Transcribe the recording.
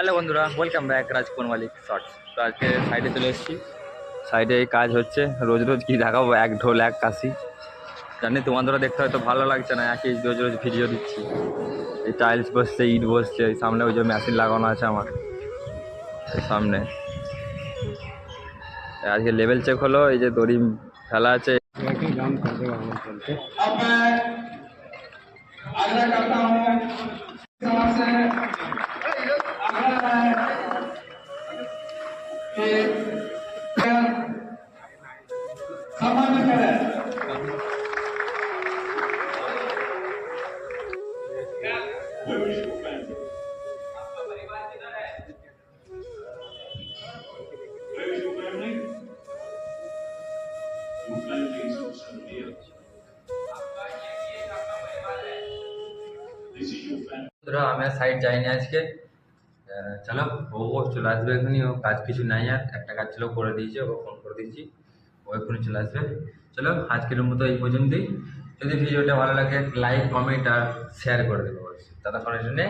Hello বন্ধুরা, welcome back রাজকুমার মালিক shorts. তো আজকে সাইডে চলে এসেছি। সাইডে এই কাজ হচ্ছে, রোজ রোজ কি দেখাবো, এক ঢোল এক কাশি। জানি তোমাদেরও দেখতে হয়তো ভালো লাগছে না, একই রোজ রোজ ভিডিও দিচ্ছি। এই টাইলস বসছে, ইট বসছে, এই সামনে ওই যে মেশিন লাগানো আছে আমার এই সামনে। আজকে লেভেল চেক হলো, এই যে দড়ি ফেলা আছে। अब मैं आग्रह करता हूँ समाज से आग्रह है कि सम्मान करें। বন্ধুরা, আমি আর সাইড যাইনি আজকে। চলো, ও চলে আসবে এখনই। ও কাজ কিছু নাই, আর একটা কাজ ছিল করে দিয়েছে, ওকে ফোন করে দিয়েছি, ও এখনই চলে আসবে। চলো, আজকের মতো এই পর্যন্তই। যদি ভিডিওটা ভালো লাগে লাইক কমেন্ট আর শেয়ার করে দেবো, ততক্ষণের জন্যে